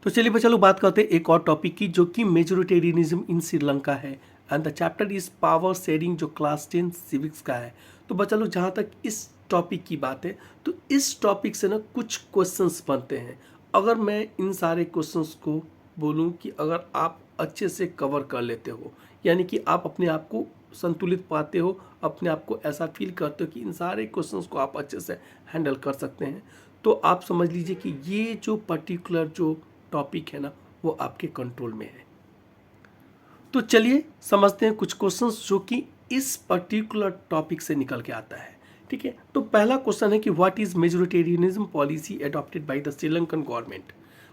तो चलिए बच्चा लोग बात करते हैं एक और टॉपिक की जो कि मेजोरिटेरियनिज्म इन श्रीलंका है and the chapter is power sharing जो क्लास 10 सिविक्स का है। तो बच्चा लोग जहाँ तक इस टॉपिक की बात है तो इस टॉपिक से ना कुछ क्वेश्चंस बनते हैं। अगर मैं इन सारे क्वेश्चंस को बोलूँ कि अगर आप अच्छे से कवर कर लेते हो, यानी कि आप अपने आप को संतुलित पाते हो, अपने आप को ऐसा फील करते हो कि इन सारे क्वेश्चंस को आप अच्छे से हैंडल कर सकते हैं, तो आप समझ लीजिए कि ये जो पर्टिकुलर जो टॉपिक है ना वो आपके कंट्रोल में है। तो चलिए समझते हैं कुछ क्वेश्चंस जो कि इस पर्टिकुलर टॉपिक से निकल के आता है। ठीक है, तो पहला क्वेश्चन है कि what is majoritarianism policy adopted by the Sri Lankan government.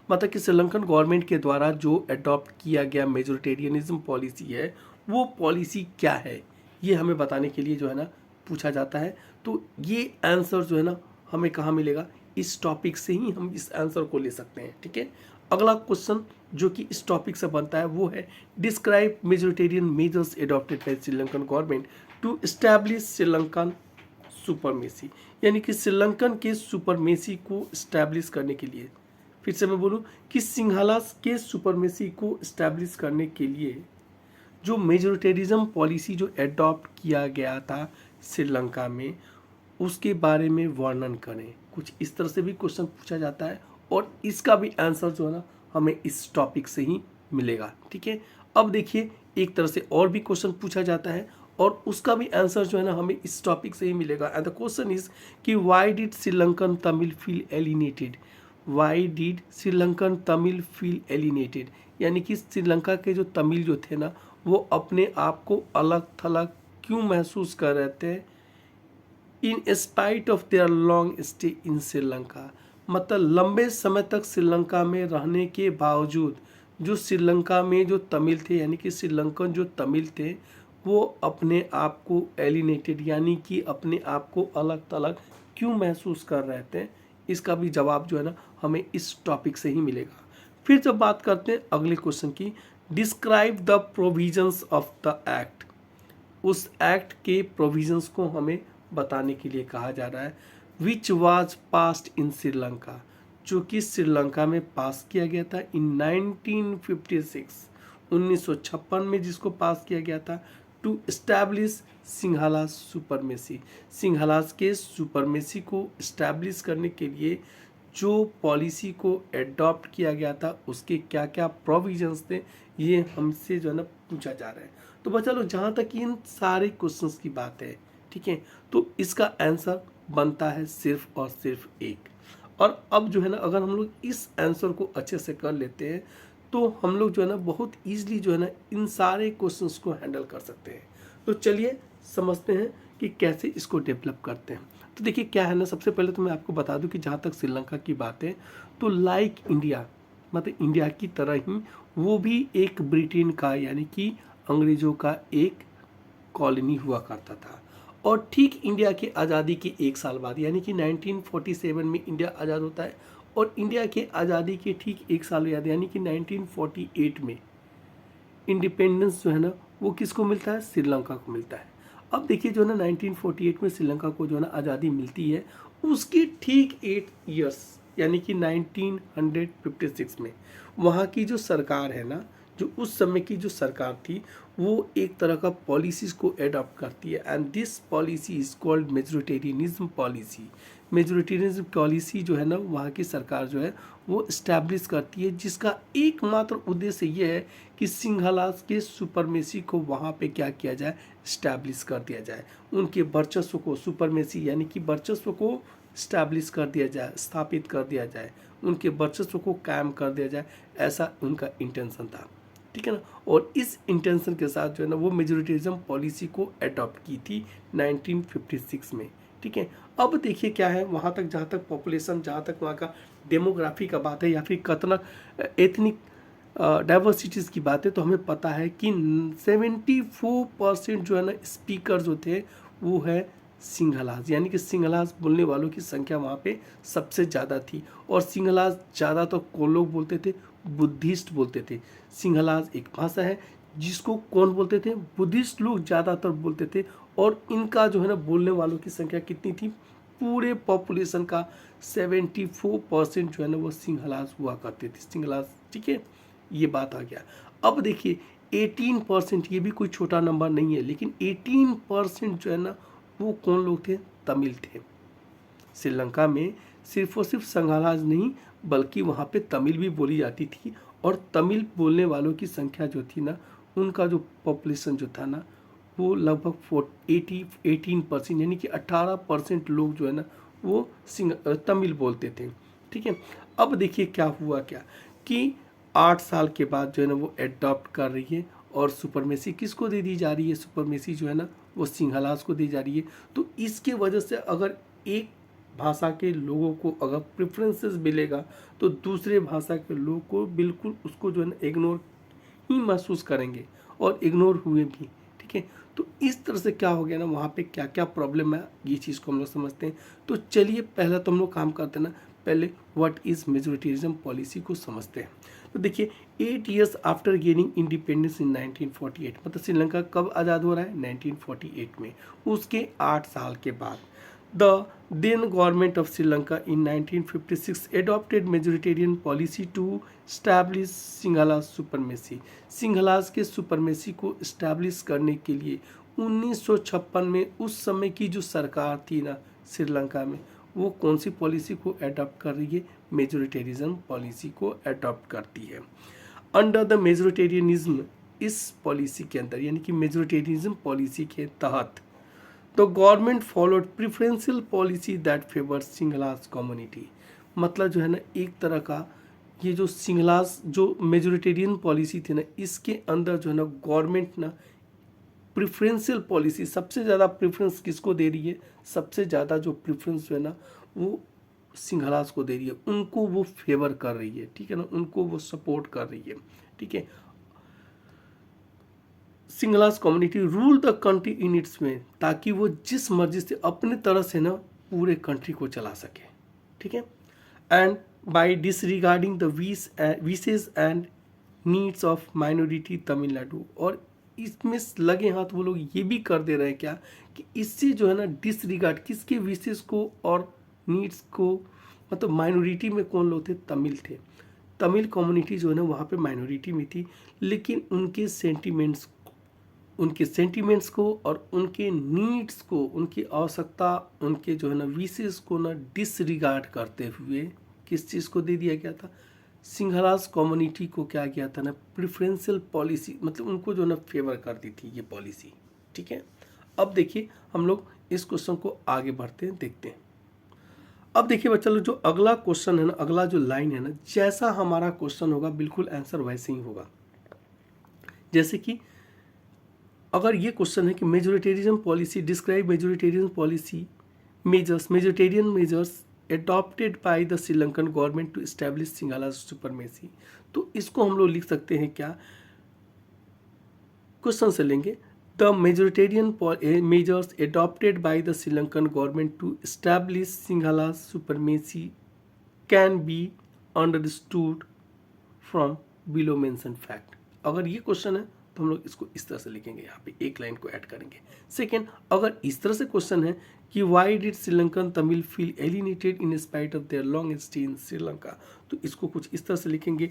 मतलब कि श्रीलंकन गवर्नमेंट के द्वारा जो एडॉप्ट किया गया मेजोरिटेरियनिज्म पॉलिसी है वो पॉलिसी क्या है, ये हमें बताने के लिए जो है ना पूछा जाता है। तो ये आंसर जो है ना हमें कहाँ मिलेगा, इस टॉपिक से ही हम इस आंसर को ले सकते हैं। ठीक है, अगला क्वेश्चन जो कि इस टॉपिक से बनता है वो है describe majoritarian measures adopted by Sri Lankan government to establish Sri Lankan supremacy. यानी कि श्रीलंकन के सुपरमेसी को एस्टैब्लिश करने के लिए, फिर से मैं बोलूँ कि सिंघाला के सुपरमेसी को एस्टैब्लिश करने के लिए जो मेजोरिटेरिज्म पॉलिसी जो एडॉप्ट किया गया था श्रीलंका में उसके बारे में वर्णन करें। कुछ इस तरह से भी क्वेश्चन पूछा जाता है और इसका भी आंसर जो है ना हमें इस टॉपिक से ही मिलेगा। ठीक है, अब देखिए एक तरह से और भी क्वेश्चन पूछा जाता है और उसका भी आंसर जो है ना हमें इस टॉपिक से ही मिलेगा। एंड द क्वेश्चन इज कि why did Sri Lankan Tamil feel alienated. Why did Sri Lankan Tamil feel alienated, यानी कि श्रीलंका के जो तमिल जो थे ना वो अपने आप को अलग थलग क्यों महसूस कर रहे थे इन spite of their long stay in Sri Lanka. मतलब लंबे समय तक श्रीलंका में रहने के बावजूद जो श्रीलंका में जो तमिल थे यानी कि श्रीलंकन जो तमिल थे वो अपने आप को एलिनेटेड यानी कि अपने आप को अलग थलग क्यों महसूस कर रहे थे, इसका भी जवाब जो है ना हमें इस टॉपिक से ही मिलेगा। फिर जब बात करते हैं अगले क्वेश्चन की, describe the provisions of the act. उस एक्ट के प्रोविजंस को हमें बताने के लिए कहा जा रहा है। Which was passed in Sri Lanka, जो कि श्रीलंका में पास किया गया था इन 1956 1956 में जिसको पास किया गया था टू इस्टेब्लिश सिंघाला सुपरमेसी। सिंघालास के सुपरमेसी को इस्टेब्लिश करने के लिए जो पॉलिसी को एडॉप्ट किया गया था उसके क्या क्या प्रोविजंस थे ये हमसे जो है ना पूछा जा रहा है। तो बच्चा लोग जहाँ तक इन सारे क्वेश्चंस की बात है, ठीक है, तो इसका आंसर बनता है सिर्फ और सिर्फ एक। और अब जो है ना अगर हम लोग इस आंसर को अच्छे से कर लेते हैं तो हम लोग जो है ना बहुत ईजिली जो है ना इन सारे क्वेश्चंस को हैंडल कर सकते हैं। तो चलिए समझते हैं कि कैसे इसको डेवलप करते हैं। तो देखिए क्या है ना, सबसे पहले तो मैं आपको बता दूं कि जहाँ तक श्रीलंका की बात है तो लाइक इंडिया, मतलब इंडिया की तरह ही वो भी एक ब्रिटेन का यानी कि अंग्रेज़ों का एक कॉलोनी हुआ करता था। और ठीक इंडिया के आज़ादी के एक साल बाद यानी कि 1947 में इंडिया आज़ाद होता है और इंडिया के आज़ादी के ठीक एक साल बाद यानी कि 1948 में इंडिपेंडेंस जो है ना वो किसको मिलता है, श्रीलंका को मिलता है। अब देखिए जो है ना 1948 में श्रीलंका को जो है ना आज़ादी मिलती है उसके ठीक 8 ईयर्स यानी कि 1956 में वहाँ की जो सरकार है ना, जो उस समय की जो सरकार थी वो एक तरह का पॉलिसीज़ को एडॉप्ट करती है and this policy is called majoritarianism policy. Majoritarianism policy जो है ना वहाँ की सरकार जो है वो इस्टेब्लिश करती है जिसका एकमात्र उद्देश्य ये है कि सिंघालास के सुपरमेसी को वहाँ पे क्या किया जाए, इस्टेब्लिश कर दिया जाए, उनके वर्चस्व को, सुपरमेसी यानी कि वर्चस्व को इस्टेब्लिश कर दिया जाए, स्थापित कर दिया जाए, उनके वर्चस्व को कायम कर दिया जाए, ऐसा उनका इंटेंशन था। ठीक है ना, और इस इंटेंशन के साथ जो है ना वो मेजोरिटिज्म पॉलिसी को एडॉप्ट की थी 1956 में। ठीक है, अब देखिए क्या है, वहाँ तक जहाँ तक पॉपुलेशन, जहाँ तक वहाँ का डेमोग्राफी का बात है या फिर कतना एथनिक डाइवर्सिटीज़ की बात है तो हमें पता है कि 74% जो है ना स्पीकर जो थे वो है सिंघलाज, यानी कि सिंघलाज बोलने वालों की संख्या वहाँ पे सबसे ज़्यादा थी। और सिंघलाज ज़्यादातर कौन लोग बोलते थे, बुद्धिस्ट बोलते थे। सिंघलाज एक भाषा है जिसको कौन बोलते थे, बुद्धिस्ट लोग ज़्यादातर बोलते थे। और इनका जो है ना बोलने वालों की संख्या कितनी थी, पूरे पॉपुलेशन का 74% जो है ना वो सिंहलाज हुआ करते थे, सिंहलाज। ठीक है, ये बात आ गया। अब देखिए 18%, ये भी कोई छोटा नंबर नहीं है, लेकिन 18% जो है ना वो कौन लोग थे? तमिल थे। श्रीलंका में सिर्फ और सिर्फ सिंहलाज नहीं बल्कि वहाँ पे तमिल भी बोली जाती थी, और तमिल बोलने वालों की संख्या जो थी ना, उनका जो पॉपुलेशन जो था ना वो लगभग 18% यानी कि 18% लोग जो है ना वो तमिल बोलते थे। ठीक है, अब देखिए क्या हुआ क्या कि 8 साल के बाद जो है ना वो एडॉप्ट कर रही है, और सुपरमेसी किसको दे दी जा रही है? सुपरमेसी जो है ना वो सिंहलाज को दी जा रही है। तो इसके वजह से अगर एक भाषा के लोगों को अगर प्रेफरेंसेस मिलेगा तो दूसरे भाषा के लोग को बिल्कुल उसको जो है ना इग्नोर ही महसूस करेंगे, और इग्नोर हुए भी। ठीक है, तो इस तरह से क्या हो गया ना, वहाँ पे क्या क्या प्रॉब्लम है ये चीज़ को हम लोग समझते हैं। तो चलिए पहला तो हम लोग काम करते हैं ना, पहले व्हाट इज़ मेजोरिटेरिज्म पॉलिसी को समझते हैं। तो देखिए 8 years after gaining independence in 1948, मतलब श्रीलंका कब आज़ाद हो रहा है? 1948 में। उसके 8 साल के बाद the then government of Sri Lanka in 1956 adopted majoritarian policy to establish Sinhala supremacy। सिंहलाज के सुपरमेसी को इस्टेब्लिश करने के लिए 1956 में उस समय की जो सरकार थी ना श्रीलंका में, वो कौन सी पॉलिसी को अडॉप्ट कर रही है? मेजोरिटेरिज्म पॉलिसी को अडॉप्ट करती है। अंडर द मेजोरिटेरियनिज्म, इस पॉलिसी के अंदर यानी कि मेजोरिटेरिज्म पॉलिसी के तहत the government followed preferential policy that favour Sinhalas community. मतलब जो है ना एक तरह का ये जो सिंहलाज जो मेजोरिटेरियन पॉलिसी थी ना, इसके अंदर जो है ना गवर्नमेंट ना प्रिफरेंशियल पॉलिसी, सबसे ज़्यादा प्रेफरेंस किसको दे रही है? सबसे ज़्यादा जो प्रेफरेंस जो है ना वो सिंहलाज को दे रही है, उनको वो फेवर कर रही है। ठीक है ना, उनको वो सपोर्ट कर रही है। ठीक है, Sinhalas community rule the country in its में, ताकि वो जिस मर्जी से अपने तरह से ना पूरे कंट्री को चला सके। ठीक है, and by disregarding the wishes and needs of minority Tamil Nadu. और इसमें लगे हाथ वो लोग ये भी कर दे रहे हैं क्या कि इससे जो है ना डिसरिगार्ड किसके विशेष को और नीड्स को, मतलब माइनॉरिटी में कौन लोग थे? तमिल थे। तमिल कम्युनिटी जो है ना वहाँ पे माइनॉरिटी में थी, लेकिन उनके सेंटिमेंट्स को और उनके नीड्स को, उनकी आवश्यकता, उनके जो है ना विशेष को ना डिसरिगार्ड करते हुए किस चीज़ को दे दिया गया था? सिंहलाज कम्युनिटी को क्या किया था ना, प्रिफरेंशियल पॉलिसी, मतलब उनको जो ना फेवर करती थी ये पॉलिसी। ठीक है, अब देखिए हम लोग इस क्वेश्चन को आगे बढ़ते हैं, देखते हैं। अब देखिए बच्चा लोग, जो अगला क्वेश्चन है ना, अगला जो लाइन है ना, जैसा हमारा क्वेश्चन होगा बिल्कुल आंसर वैसे ही होगा। जैसे कि अगर ये क्वेश्चन है कि majoritarianism policy describe majoritarian policy majoritarian measures adopted by the Sri Lankan government to establish Sinhalas supremacy, तो इसको हम लोग लिख सकते हैं क्या? क्वेश्चन से लेंगे the majoritarian measures adopted by the Sri Lankan government to establish Sinhalas supremacy can be understood from below mention fact. अगर ये क्वेश्चन है तो हम लोग इसको इस तरह से लिखेंगे, यहाँ पे एक लाइन को ऐड करेंगे। सेकेंड, अगर इस तरह से क्वेश्चन है कि why did Sri Lankan Tamil feel alienated in spite of their long stay in Sri Lanka, तो इसको कुछ इस तरह से लिखेंगे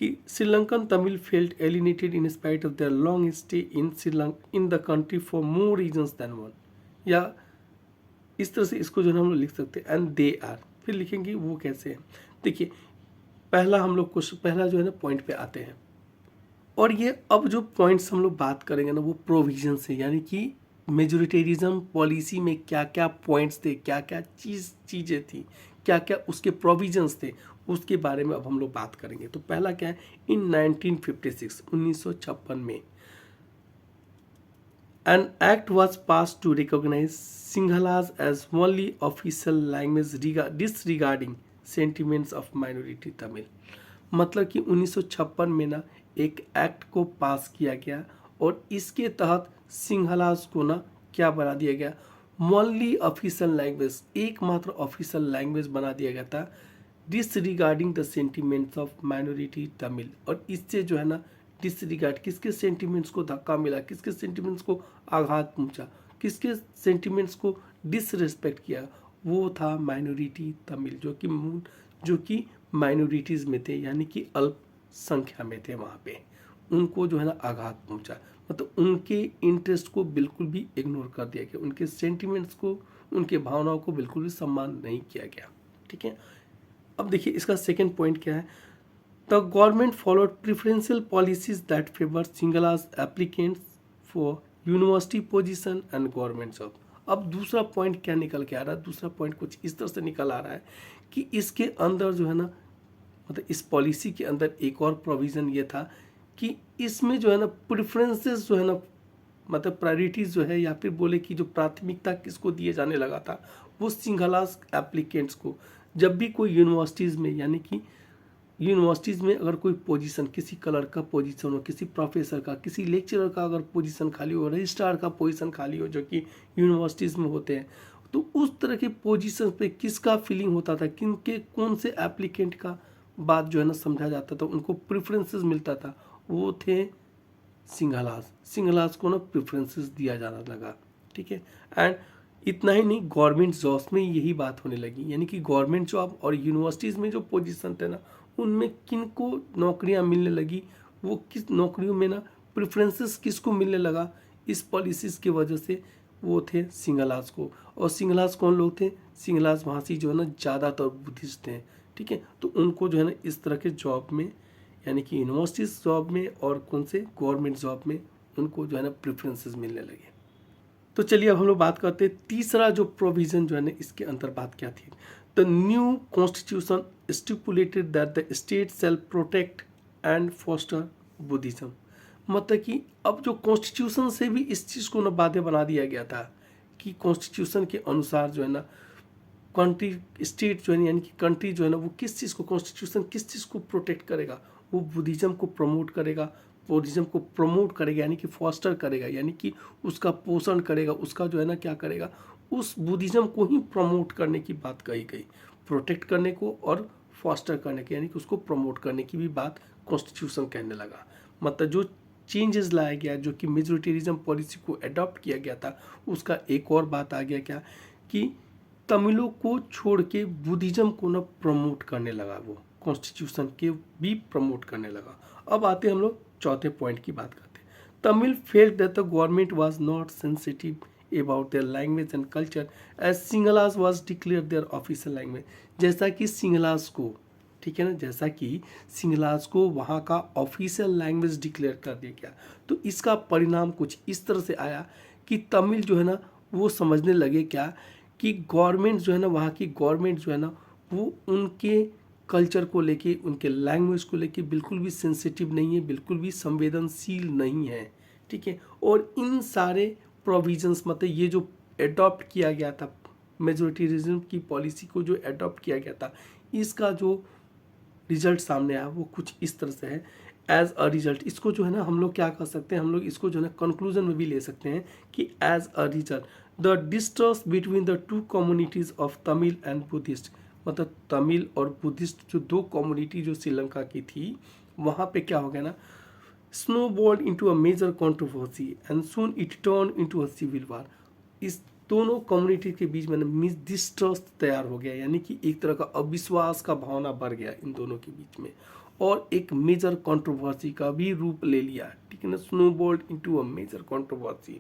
कि Sri Lankan Tamil felt alienated in spite of their long stay in Sri Lanka in the country for more reasons than one, या इस तरह से इसको जो है हम लोग लिख सकते हैं एंड दे आर। फिर लिखेंगे वो कैसे है। देखिए पहला हम लोग पहला जो है ना पॉइंट पे आते हैं, और ये अब जो पॉइंट्स हम लोग बात करेंगे ना वो प्रोविजन से, यानी कि मेजोरिटेरिज्म पॉलिसी में क्या क्या पॉइंट्स थे, क्या क्या चीज़ें थी, क्या क्या उसके प्रोविजंस थे, उसके बारे में अब हम लोग बात करेंगे। तो पहला क्या है, इन 1956 1956 में an act was pass to recognise Sinhalas as only official language disregarding sentiments of minority Tamil. मतलब कि 1956 में ना एक एक्ट को पास किया गया, और इसके तहत सिंहलाज को ना क्या बना दिया गया, ओनली ऑफिशियल लैंग्वेज, एकमात्र ऑफिशियल लैंग्वेज बना दिया गया था, disregarding the sentiments of minority Tamil. और इससे जो है ना डिसरिगार्ड, किसके सेंटिमेंट्स को धक्का मिला, किसके सेंटिमेंट्स को आघात पहुंचा, किसके सेंटिमेंट्स को डिसरिस्पेक्ट किया, वो था माइनॉरिटी तमिल, जो कि माइनॉरिटीज़ में थे, यानी कि अल्पसंख्या में थे। वहाँ पे उनको जो है ना आघात पहुँचा, मतलब उनके इंटरेस्ट को बिल्कुल भी इग्नोर कर दिया गया, उनके सेंटिमेंट्स को, उनके भावनाओं को बिल्कुल भी सम्मान नहीं किया गया। ठीक है, अब देखिए इसका सेकेंड पॉइंट क्या है। The government followed preferential policies that favour Sinhalas applicants for university position and government job. अब दूसरा पॉइंट क्या निकल के आ रहा है, दूसरा पॉइंट कुछ इस तरह से निकल आ रहा है कि इसके अंदर जो है ना, मतलब इस पॉलिसी के अंदर एक और प्रोविज़न ये था कि इसमें जो है ना प्रेफरेंसेस जो है ना, मतलब प्रायोरिटीज़ जो है, या फिर बोले कि जो प्राथमिकता किसको दिए जाने लगा था, वो सिंगलास एप्लीकेंट्स को। जब भी कोई यूनिवर्सिटीज़ में, यानी कि यूनिवर्सिटीज़ में अगर कोई पोजीशन, किसी कलर का पोजीशन हो, किसी प्रोफेसर का, किसी लेक्चरर का अगर पोजीशन खाली हो, रजिस्ट्रार का पोजीशन खाली हो, जो कि यूनिवर्सिटीज़ में होते हैं, तो उस तरह के पोजीशन पे किसका फीलिंग होता था, किनके कौन से एप्लीकेंट का बात जो है ना समझा जाता था, उनको प्रेफरेंसेस मिलता था, वो थे सिंगलास को ना प्रेफरेंसेस दिया जाना लगा। ठीक है, एंड इतना ही नहीं, गवर्नमेंट जॉब्स में यही बात होने लगी, यानी कि गवर्नमेंट जॉब और यूनिवर्सिटीज़ में जो पोजीशन थे ना, उनमें किनको नौकरियां मिलने लगी, वो किस नौकरियों में ना प्रेफरेंसेस किसको मिलने लगा, इस पॉलिसीज़ की वजह से वो थे सिंगलास को। और सिंगलास कौन लोग थे, सिंगलास भाषी जो है ना ज़्यादातर बुद्धिस्ट थे। ठीक है, तो उनको जो है ना इस तरह के जॉब में, यानी कि यूनिवर्सिटीज़ जॉब में और कौन से गवर्नमेंट जॉब में, उनको जो है ना प्रेफरेंसेस मिलने लगे। तो चलिए अब हम लोग बात करते हैं तीसरा जो प्रोविज़न जो है ना इसके अंदर बात क्या थी। The new constitution stipulated that the state shall protect and foster Buddhism. मतलब कि अब जो कॉन्स्टिट्यूशन से भी इस चीज़ को ना बाध्य बना दिया गया था कि कॉन्स्टिट्यूशन के अनुसार जो है ना कंट्री, स्टेट जो है, यानी कि कंट्री जो है ना, वो किस चीज़ को, कॉन्स्टिट्यूशन किस चीज़ को प्रोटेक्ट करेगा, वो बुद्धिज्म को प्रमोट करेगा, बुद्धिज्म को प्रमोट करेगा, यानी कि फॉस्टर करेगा, यानी कि उसका पोषण करेगा, उसका जो है ना क्या करेगा, उस बुद्धिज्म को ही प्रमोट करने की बात कही गई, प्रोटेक्ट करने को और फॉस्टर करने की, यानी कि उसको प्रमोट करने की भी बात कॉन्स्टिट्यूशन कहने लगा। मतलब जो चेंजेस लाया गया, जो कि मेजोरिटेरिज्म पॉलिसी को अडॉप्ट किया गया था, उसका एक और बात आ गया क्या, कि तमिलों को छोड़ के बुद्धिज्म को ना प्रमोट करने लगा, वो कॉन्स्टिट्यूशन के भी प्रमोट करने लगा। अब आते हम लोग चौथे पॉइंट की बात करते हैं। Tamil felt that the government was not sensitive about their language and culture as Sinhalas was declare their official language. जैसा कि सिंगलास को, ठीक है ना, जैसा कि सिंगलास को वहाँ का ऑफिशियल लैंग्वेज डिक्लेयर कर दिया गया, तो इसका परिणाम कुछ इस तरह से आया कि तमिल जो है ना वो समझने लगे क्या, कि गवर्नमेंट जो है ना, वहाँ की गवर्नमेंट जो है ना, वो उनके कल्चर को लेके, उनके लैंग्वेज को लेके बिल्कुल भी सेंसिटिव नहीं है, बिल्कुल भी संवेदनशील नहीं है। ठीक है, और इन सारे प्रोविजंस, मतलब ये जो एडॉप्ट किया गया था, मेजोरिटेरिज्म की पॉलिसी को जो एडॉप्ट किया गया था, इसका जो रिजल्ट सामने आया वो कुछ इस तरह से है। एज अ रिजल्ट, इसको जो है ना हम लोग क्या कर सकते हैं, हम लोग इसको जो है ना कंक्लूजन में भी ले सकते हैं कि as a result the distrust between the two communities of Tamil and Buddhist, मतलब तमिल और बुद्धिस्ट जो दो कम्युनिटी जो श्रीलंका की थी, वहाँ पे क्या हो गया ना, snowballed into a major controversy and soon it turned into a civil war। इस दोनों कम्युनिटी के बीच में मिसडिस्ट्रस्ट तैयार हो गया, यानी कि एक तरह का अविश्वास का भावना बढ़ गया इन दोनों के बीच में, और एक मेजर कंट्रोवर्सी का भी रूप ले लिया। ठीक है ना, snowballed into a major controversy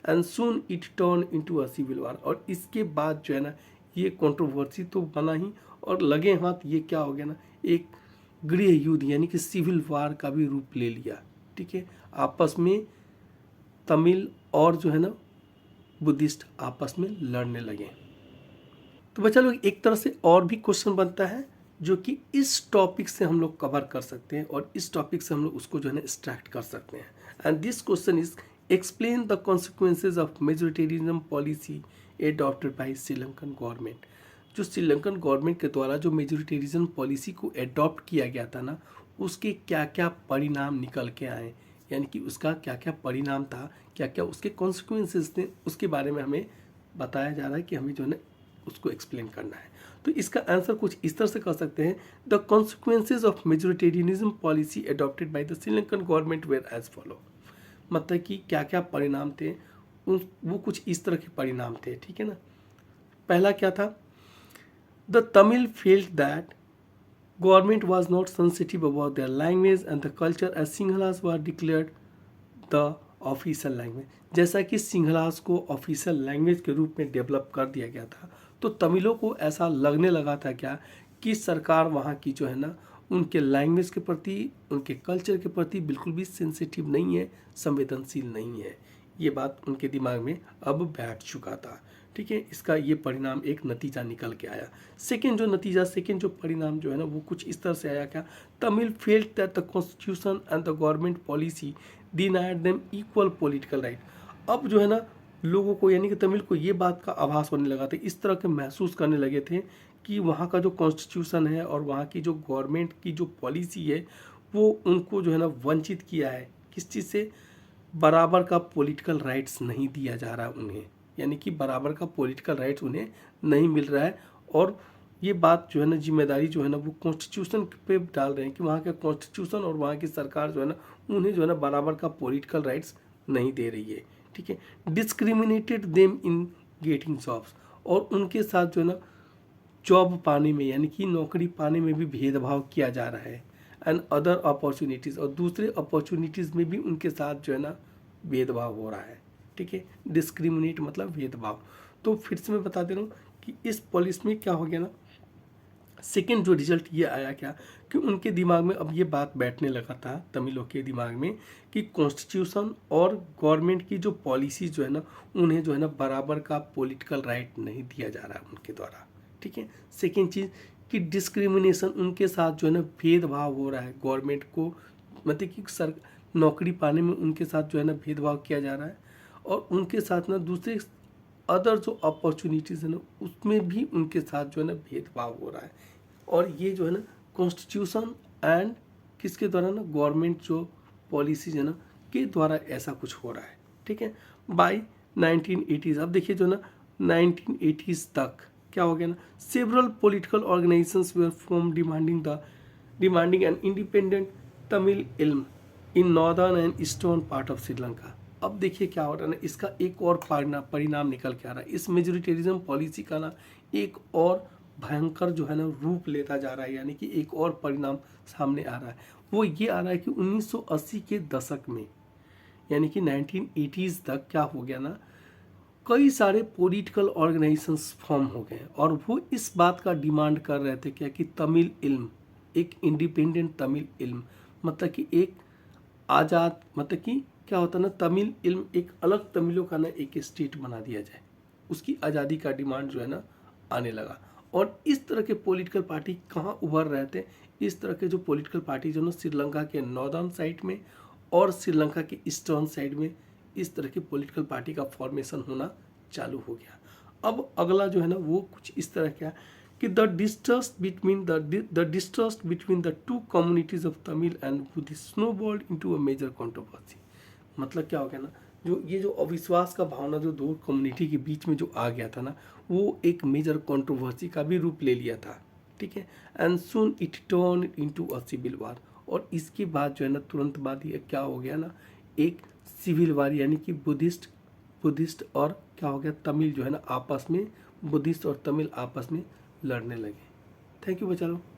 and soon it turned into a civil war। और इसके बाद जो है ना ये कंट्रोवर्सी तो बना ही, और लगे हाथ ये क्या हो गया ना, एक गृह युद्ध यानी कि सिविल वार का भी रूप ले लिया। ठीक है, आपस में तमिल और जो है ना बुद्धिस्ट आपस में लड़ने लगे। तो बच्चा लोग एक तरह से और भी क्वेश्चन बनता है जो कि इस टॉपिक से हम लोग कवर कर सकते हैं, और इस टॉपिक से हम लोग उसको जो है ना एक्सट्रैक्ट कर सकते हैं। And this question is explain the consequences of majoritarianism policy adopted by Sri Lankan government. जो श्रीलंकन गवर्नमेंट के द्वारा जो मेजोरिटेरिज्म पॉलिसी को एडॉप्ट किया गया था ना, उसके क्या क्या परिणाम निकल के आए, यानी कि उसका क्या क्या परिणाम था, क्या क्या उसके कॉन्सिक्वेंसेज थे, उसके बारे में हमें बताया जा रहा है कि हमें जो है ना उसको एक्सप्लेन करना है। तो इसका आंसर कुछ इस तरह से कर सकते हैं, the consequences of majoritarianism policy adopted by the Sri Lankan government were as follow. मतलब कि क्या क्या परिणाम थे, वो कुछ इस तरह के परिणाम थे। ठीक है ना, पहला क्या था the Tamil felt that government was not sensitive about their language and the culture as Sinhalas were declared the official language. जैसा कि सिंहलास को ऑफिशियल लैंग्वेज के रूप में डेवलप कर दिया गया था, तो तमिलों को ऐसा लगने लगा था क्या कि सरकार वहाँ की जो है ना उनके लैंग्वेज के प्रति, उनके कल्चर के प्रति बिल्कुल भी सेंसिटिव नहीं है, संवेदनशील नहीं है। ये बात उनके दिमाग में अब बैठ चुका था। ठीक है, इसका ये परिणाम एक नतीजा निकल के आया। सेकेंड जो परिणाम जो है ना वो कुछ इस तरह से आया क्या, Tamil felt that the constitution and the government policy denied them equal political right. अब जो है ना लोगों को यानी कि तमिल को ये बात का आभास होने लगा था, इस तरह के महसूस करने लगे थे कि वहाँ का जो कॉन्स्टिट्यूशन है और वहाँ की जो गवर्नमेंट की जो पॉलिसी है वो उनको जो है ना वंचित किया है। किस चीज़ से? बराबर का पॉलिटिकल राइट्स नहीं दिया जा रहा उन्हें, यानी कि बराबर का पॉलिटिकल राइट्स उन्हें नहीं मिल रहा है। और ये बात जो है ना जिम्मेदारी जो है ना वो कॉन्स्टिट्यूशन पे डाल रहे हैं कि वहाँ का कॉन्स्टिट्यूशन और वहाँ की सरकार जो है ना उन्हें जो है ना बराबर का पॉलिटिकल राइट्स नहीं दे रही है। ठीक है, discriminated them in getting jobs, और उनके साथ जो है ना जॉब पाने में यानी कि नौकरी पाने में भी भेदभाव किया जा रहा है। एंड अदर अपॉर्चुनिटीज़, और दूसरे अपॉर्चुनिटीज़ में भी उनके साथ जो है ना भेदभाव हो रहा है। ठीक है, डिस्क्रिमिनेट मतलब भेदभाव। तो फिर से मैं बता दे रहा हूँ कि इस पॉलिसी में क्या हो गया ना, सेकेंड जो रिजल्ट ये आया क्या कि उनके दिमाग में अब ये बात बैठने लगा था तमिलों के दिमाग में कि कॉन्स्टिट्यूशन और गवर्नमेंट की जो पॉलिसी जो है ना उन्हें जो है ना बराबर का पॉलिटिकल राइट नहीं दिया जा रहा है उनके द्वारा। ठीक है, सेकेंड चीज़ कि डिस्क्रिमिनेशन, उनके साथ जो है ना भेदभाव हो रहा है, गवर्नमेंट को मतलब कि सर नौकरी पाने में उनके साथ जो है ना भेदभाव किया जा रहा है, और उनके साथ ना दूसरे अदर जो अपॉर्चुनिटीज़ है ना उसमें भी उनके साथ जो है ना भेदभाव हो रहा है। और ये जो है ना कॉन्स्टिट्यूशन एंड किसके द्वारा ना गवर्नमेंट जो पॉलिसीज है ना के द्वारा ऐसा कुछ हो रहा है। ठीक है, बाय 1980s, अब देखिए जो ना 1980s तक क्या हो गया ना, several political organisations were from demanding an independent Tamil Eelam in northern and eastern part of Sri Lanka. अब देखिए क्या हो रहा है ना, इसका एक और परिणाम निकल के आ रहा है। इस मेजोरिटेरिज्म पॉलिसी का ना एक और भयंकर जो है ना रूप लेता जा रहा है, यानी कि एक और परिणाम सामने आ रहा है। वो ये आ रहा है कि 1980 के दशक में यानी कि 1980s तक क्या हो गया ना, कई सारे पॉलिटिकल ऑर्गेनाइजेशंस फॉर्म हो गए और वो इस बात का डिमांड कर रहे थे क्या कि तमिल इल्म, एक इंडिपेंडेंट तमिल इल्म, मतलब कि एक आज़ाद, मतलब कि क्या होता है ना तमिल इल्म एक अलग तमिलों का ना एक स्टेट बना दिया जाए, उसकी आज़ादी का डिमांड जो है ना आने लगा। और इस तरह के पॉलिटिकल पार्टी कहाँ उभर रहे थे, इस तरह के जो पॉलिटिकल पार्टी जो ना श्रीलंका के नॉर्दर्न साइड में और श्रीलंका के ईस्टर्न साइड में इस तरह की पॉलिटिकल पार्टी का फॉर्मेशन होना चालू हो गया। अब अगला जो है ना वो कुछ इस तरह क्या कि the distrust between the two communities of Tamil and Buddhist snowballed into a major controversy. मतलब क्या हो गया ना, जो ये जो अविश्वास का भावना जो दो कम्युनिटी के बीच में जो आ गया था ना वो एक मेजर कंट्रोवर्सी का भी रूप ले लिया था। ठीक है, and soon it turn into a civil war, और इसके बाद जो है ना तुरंत बाद ये क्या हो गया ना एक सिविल वार, यानी कि बुद्धिस्ट और क्या हो गया तमिल जो है ना आपस में, बुद्धिस्ट और तमिल आपस में लड़ने लगे। थैंक यू बच्चा लोग।